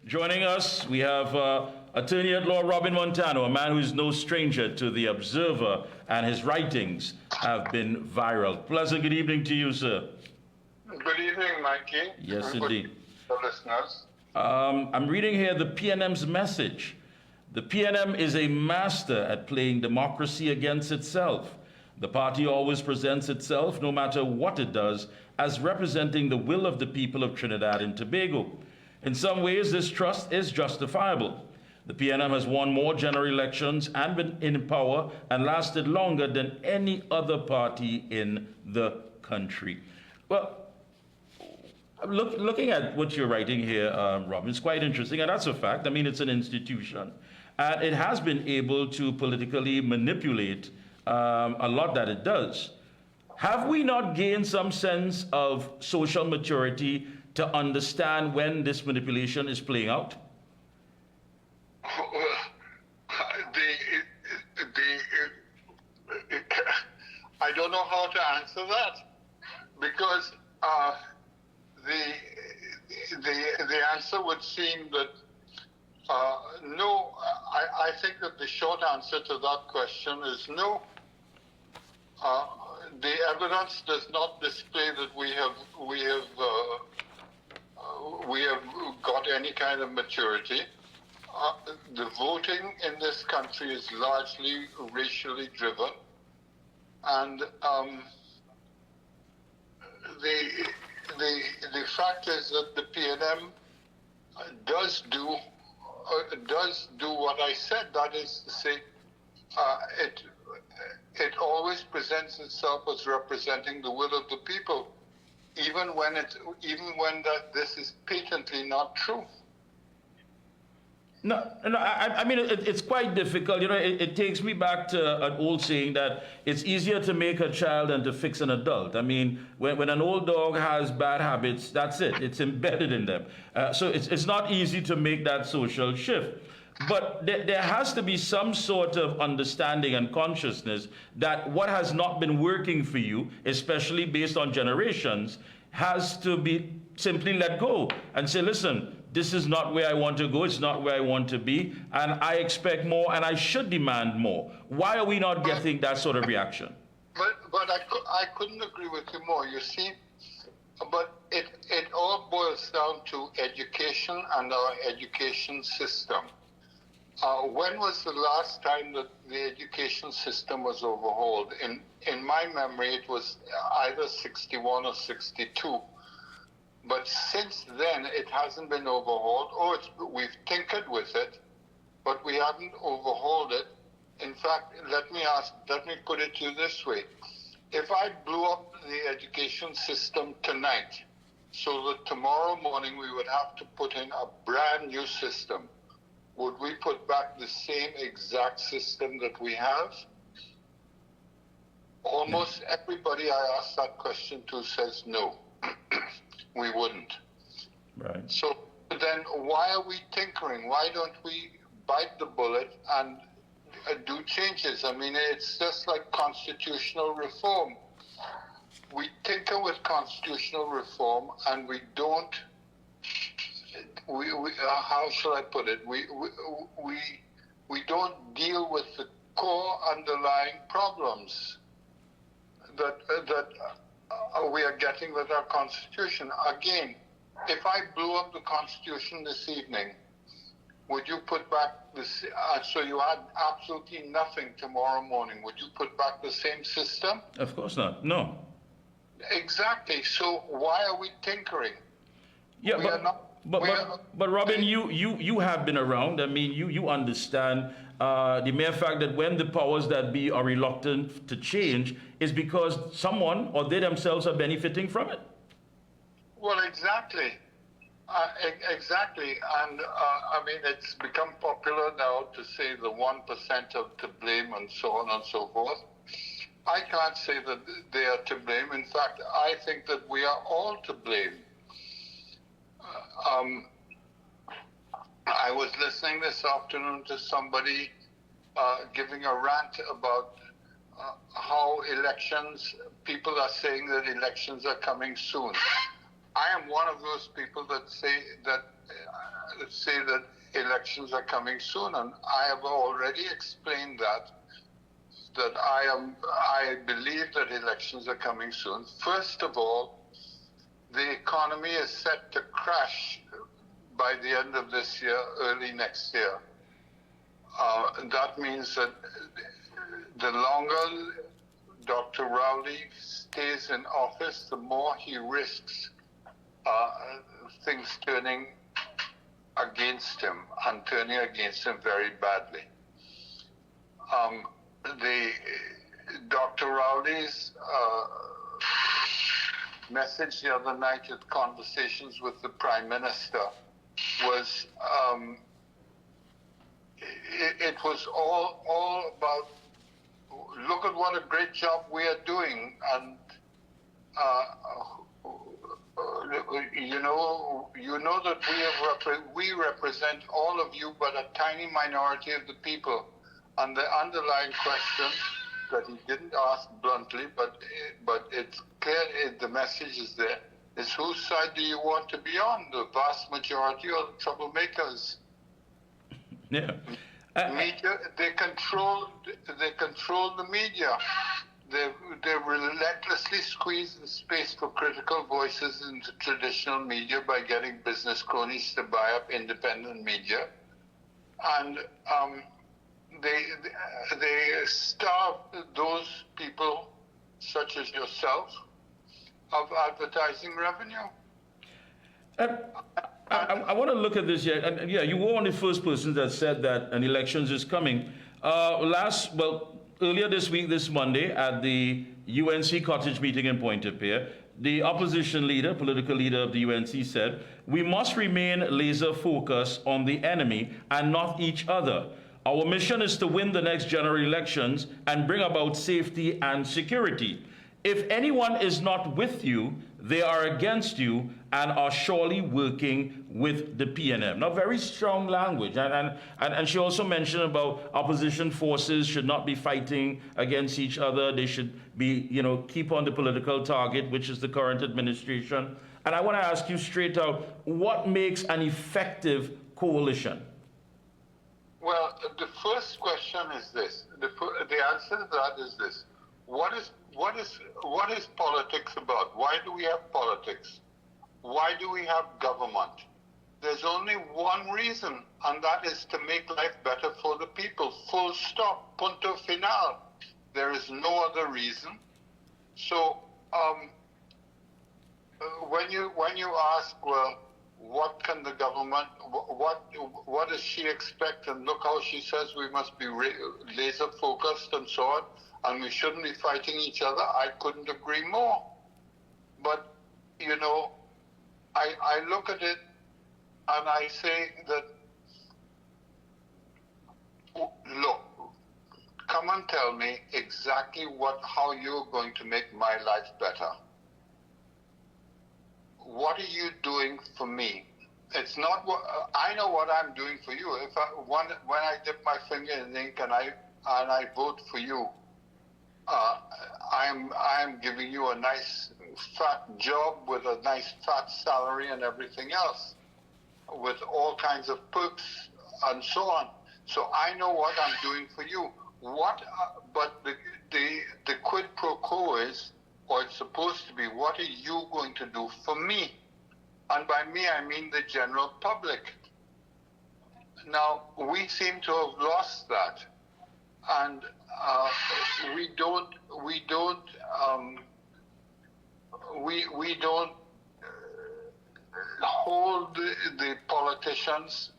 Joining us, we have attorney at law Robin Montano, a man who is no stranger to the Observer, and his writings have been viral. Pleasant good evening to you, sir. Good evening, Mikey. Yes, And indeed. good to listeners. I'm reading here the PNM's message. The PNM is a master at playing democracy against itself. The party always presents itself, no matter what it does, as representing the will of the people of Trinidad and Tobago. In some ways, this trust is justifiable. The PNM has won more general elections and been in power and lasted longer than any other party in the country. Well, looking at what you're writing here, Robin, it's quite interesting, and that's a fact. I mean, it's an institution, and it has been able to politically manipulate a lot that it does. Have we not gained some sense of social maturity to understand when this manipulation is playing out? I don't know how to answer that because the answer would seem that no. I think that the short answer to that question is no. The evidence does not display that we have got any kind of maturity. The voting in this country is largely racially driven, and the fact is that the PNM does do what I said. That is to say, it always presents itself as representing the will of the people, even when this is patently not true. No, I mean, it's quite difficult. You know, it takes me back to an old saying that it's easier to make a child than to fix an adult. I mean, when an old dog has bad habits, that's it. It's embedded in them. So it's not easy to make that social shift. But there has to be some sort of understanding and consciousness that what has not been working for you, especially based on generations, has to be simply let go and say, listen, this is not where I want to go, it's not where I want to be, and I expect more and I should demand more. Why are we not getting that sort of reaction? But I couldn't agree with you more, you see. But it all boils down to education and our education system. When was the last time that the education system was overhauled? In my memory, it was either 61 or 62. But since then, it hasn't been overhauled. We've tinkered with it, but we haven't overhauled it. In fact, let me put it to you this way. If I blew up the education system tonight, so that tomorrow morning we would have to put in a brand new system, would we put back the same exact system that we have? Almost everybody I ask that question to says no. We wouldn't. Right. So then why are we tinkering? Why don't we bite the bullet and do changes? I mean, it's just like constitutional reform. We tinker with constitutional reform and we don't, how shall I put it? We don't deal with the core underlying problems that we are getting with our Constitution. Again, if I blew up the Constitution this evening, would you put back this? So you had absolutely nothing tomorrow morning. Would you put back the same system? Of course not. No. Exactly. So why are we tinkering? Yeah, but Robin, you have been around. I mean, you understand the mere fact that when the powers that be are reluctant to change is because someone or they themselves are benefiting from it. Well, exactly. Exactly. And I mean, it's become popular now to say the 1% of to blame and so on and so forth. I can't say that they are to blame. In fact, I think that we are all to blame. I was listening this afternoon to somebody giving a rant about how people are saying that elections are coming soon. I am one of those people that say that elections are coming soon, and I have already explained that I believe that elections are coming soon. First of all, the economy is set to crash by the end of this year, early next year. That means that the longer Dr. Rowley stays in office, the more he risks things turning against him and turning against him very badly. Dr. Rowley's message the other night at conversations with the Prime Minister was it was all about, look at what a great job we are doing, and you know that we represent all of you, but a tiny minority of the people. And the underlying question that he didn't ask bluntly, but it's clear, the message is there, is whose side do you want to be on, the vast majority or the troublemakers? Yeah. Media, they control the media. They relentlessly squeeze the space for critical voices in the traditional media by getting business cronies to buy up independent media, and they starve those people, such as yourself, of advertising revenue. I want to look at this here. And yeah, you were one of the first persons that said that an elections is coming. Earlier this week, this Monday, at the UNC Cottage meeting in Pointe-a-Pierre, the opposition leader, political leader of the UNC said, "We must remain laser focused on the enemy and not each other. Our mission is to win the next general elections and bring about safety and security. If anyone is not with you, they are against you and are surely working with the PNM." Now, very strong language. And she also mentioned about opposition forces should not be fighting against each other. They should be, keep on the political target, which is the current administration. And I want to ask you straight out, what makes an effective coalition? Well, the first question is this. The answer to that is this. What is politics about? Why do we have politics? Why do we have government? There's only one reason, and that is to make life better for the people. Full stop. Punto final. There is no other reason. So when you ask, well, what can the government, what does she expect? And look how she says we must be laser focused and so on, and we shouldn't be fighting each other. I couldn't agree more. But, I look at it and I say that, look, come and tell me exactly how you're going to make my life better. What are you doing for me? It's not what I know what I'm doing for you. When I dip my finger in ink and I vote for you, I'm giving you a nice fat job with a nice fat salary and everything else, with all kinds of perks and so on. So I know what I'm doing for you. But the quid pro quo is, or it's supposed to be, what are you going to do for me? And by me, I mean the general public. Now, we seem to have lost that. And we don't hold the politicians'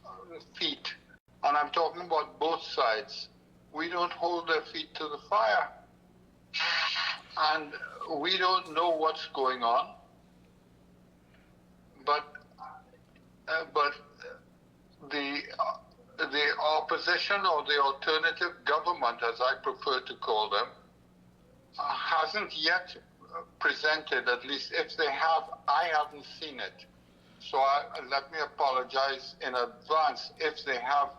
feet. And I'm talking about both sides. We don't hold their feet to the fire. And we don't know what's going on, but the opposition, or the alternative government, as I prefer to call them, hasn't yet presented, at least if they have, I haven't seen it. So let me apologize in advance if they have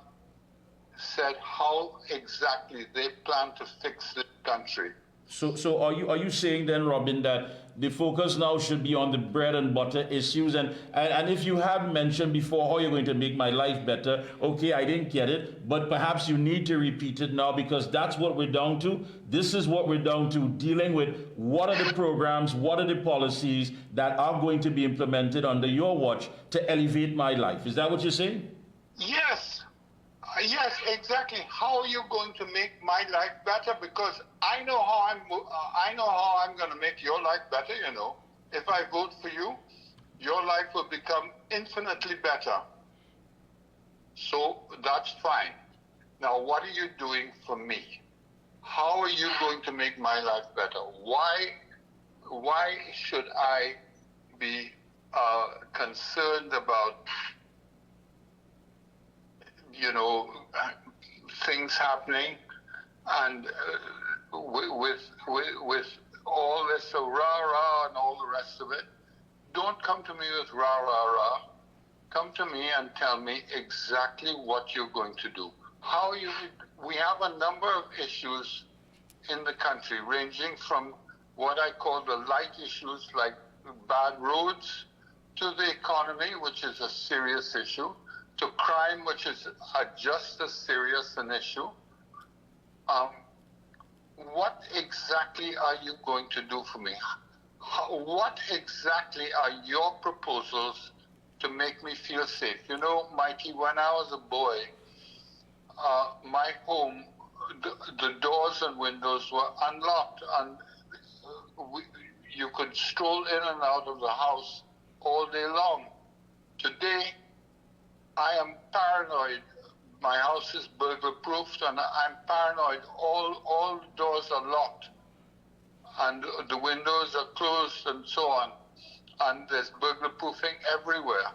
said how exactly they plan to fix this country. So are you saying then, Robin, that the focus now should be on the bread and butter issues. And if you had mentioned before how you're going to make my life better, okay, I didn't get it, but perhaps you need to repeat it now, because that's what we're down to. This is what we're down to, dealing with what are the programs, what are the policies that are going to be implemented under your watch to elevate my life. Is that what you're saying? Yes. Yes, exactly. How are you going to make my life better? Because I know how I'm going to make your life better. If I vote for you, your life will become infinitely better. So that's fine. Now, what are you doing for me? How are you going to make my life better? Why should I be concerned about things happening, and with all this rah-rah and all the rest of it? Don't come to me with rah-rah-rah. Come to me and tell me exactly what you're going to do. We have a number of issues in the country, ranging from what I call the light issues like bad roads, to the economy, which is a serious issue, to crime, which is just as serious an issue. What exactly are you going to do for me? What exactly are your proposals to make me feel safe? Mikey, when I was a boy, my home, the doors and windows were unlocked, and you could stroll in and out of the house all day long. Today, I am paranoid. My house is burglar-proofed, and I'm paranoid. All the doors are locked, and the windows are closed, and so on. And there's burglar-proofing everywhere,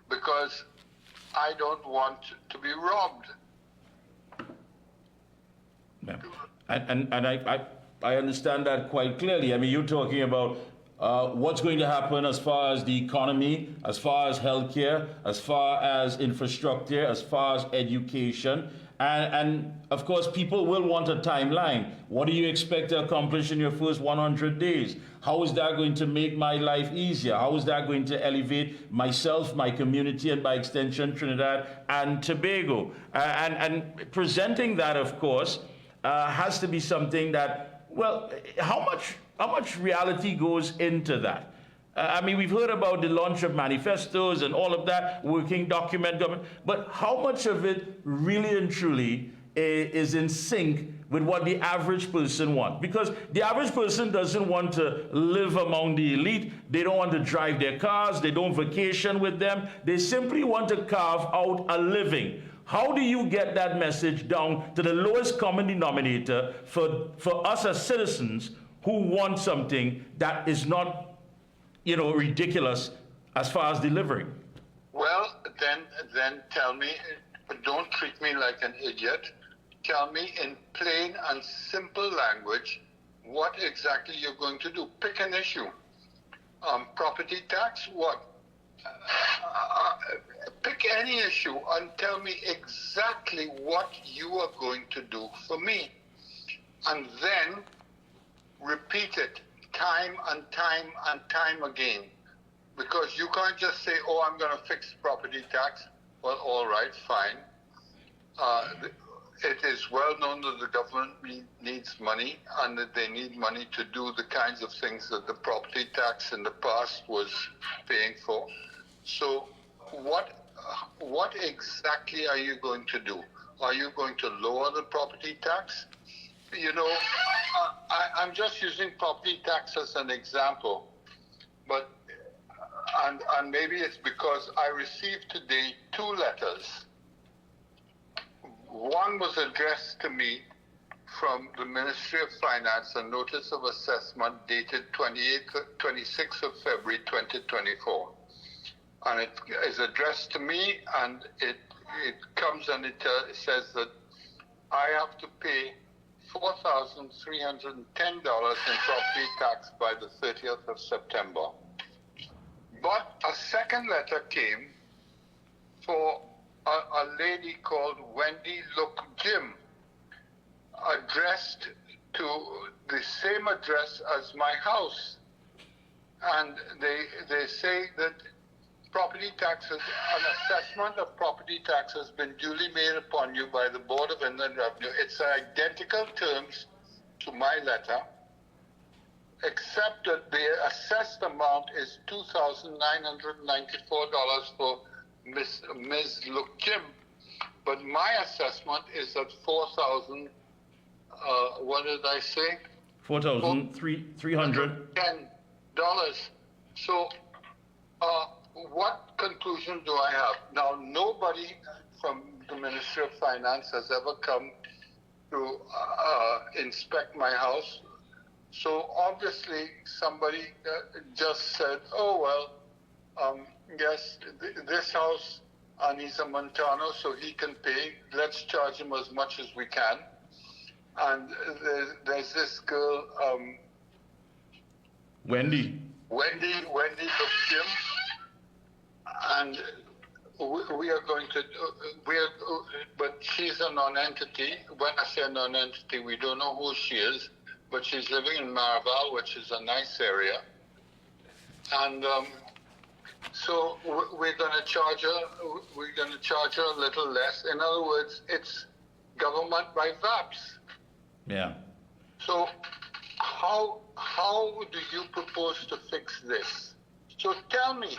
because I don't want to be robbed. Yeah. And I understand that quite clearly. I mean, you're talking about what's going to happen as far as the economy, as far as healthcare, as far as infrastructure, as far as education. And of course, people will want a timeline. What do you expect to accomplish in your first 100 days? How is that going to make my life easier? How is that going to elevate myself, my community, and by extension, Trinidad and Tobago? And presenting that, of course, has to be something that, well, how much reality goes into that? I mean, we've heard about the launch of manifestos and all of that, working document government, but how much of it really and truly is in sync with what the average person wants? Because the average person doesn't want to live among the elite. They don't want to drive their cars. They don't vacation with them. They simply want to carve out a living. How do you get that message down to the lowest common denominator for us as citizens who want something that is not, ridiculous as far as delivering? Well, then tell me, don't treat me like an idiot. Tell me in plain and simple language what exactly you're going to do. Pick an issue. Property tax, what? Pick any issue and tell me exactly what you are going to do for me. And then repeat it time and time and time again. Because you can't just say, I'm going to fix property tax. Well, all right, fine. It is well known that the government needs money, and that they need money to do the kinds of things that the property tax in the past was paying for. So what exactly are you going to do? Are you going to lower the property tax? I'm just using property tax as an example, but and maybe it's because I received today 2 letters. One was addressed to me from the Ministry of Finance, a notice of assessment dated 26th of February 2024. And it is addressed to me, and it comes and it says that I have to pay $4,310 in property tax by the 30th of September. But a second letter came for a lady called Wendy Look Jim, addressed to the same address as my house. and they say that property taxes, an assessment of property tax has been duly made upon you by the Board of Inland Revenue. It's identical terms to my letter, except that the assessed amount is $2,994 for Ms. Look Jim, but my assessment is at $4,000. What did I say? $4,300. $10. So, what conclusion do I have? Now, nobody from the Ministry of Finance has ever come to inspect my house. So obviously somebody just said, oh, well, yes, this house needs a Montano, so he can pay. Let's charge him as much as we can. And there's this girl, Wendy Jim, and we are going to, but she's a non-entity. When I say non-entity, we don't know who she is, but she's living in Maraval, which is a nice area. And so we're going to charge her a little less. In other words, it's government by VAPs. Yeah. So how do you propose to fix this? So tell me,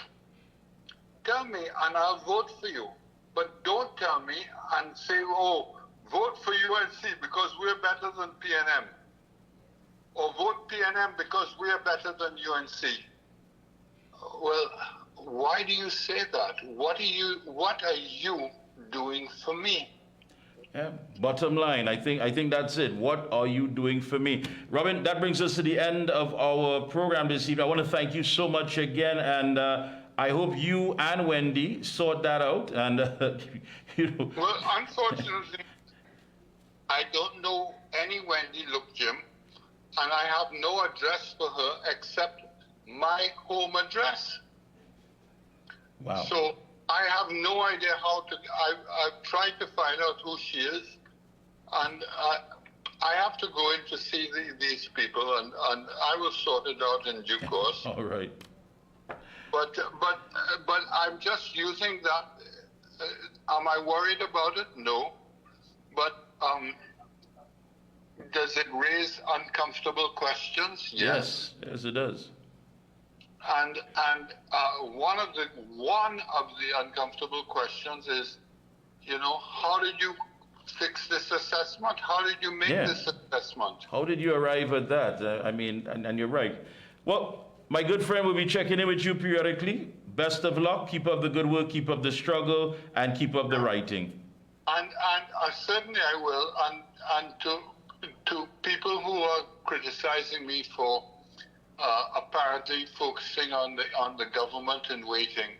and I'll vote for you. But don't tell me and say, oh, vote for UNC because we're better than PNM. Or vote PNM because we're better than UNC. Well, why do you say that? What are you doing for me? Yeah. Bottom line, I think that's it. What are you doing for me? Robin, that brings us to the end of our program this evening. I want to thank you so much again, and I hope you and Wendy sort that out. And you know. Well, unfortunately, I don't know any Wendy Look Jim, and I have no address for her except my home address. Wow. So I have no idea how to. I've tried to find out who she is, and I have to go in to see these people, and I will sort it out in due course. All right. But I'm just using that. Am I worried about it? No. But does it raise uncomfortable questions? Yes, it does. And one of the uncomfortable questions is, how did you fix this assessment? How did you make this assessment? How did you arrive at that? And you're right. Well, my good friend will be checking in with you periodically. Best of luck. Keep up the good work. Keep up the struggle, and keep up the writing. And certainly I will. And to people who are criticizing me for apparently focusing on the government and waiting,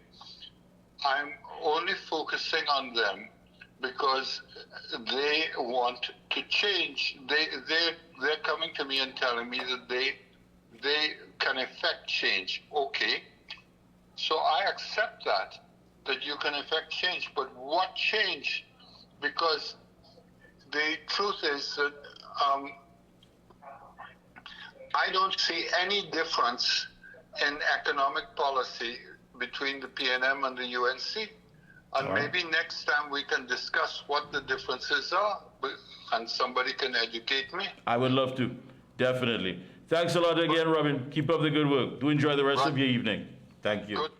I'm only focusing on them because they want to change. They're coming to me and telling me that they can effect change. Okay, so I accept that you can effect change, but what change? Because the truth is that I don't see any difference in economic policy between the PNM and the UNC. And maybe next time we can discuss what the differences are, and somebody can educate me. I would love to, definitely. Thanks a lot again, Robin. Keep up the good work. Do enjoy the rest of your evening. Thank you. Good.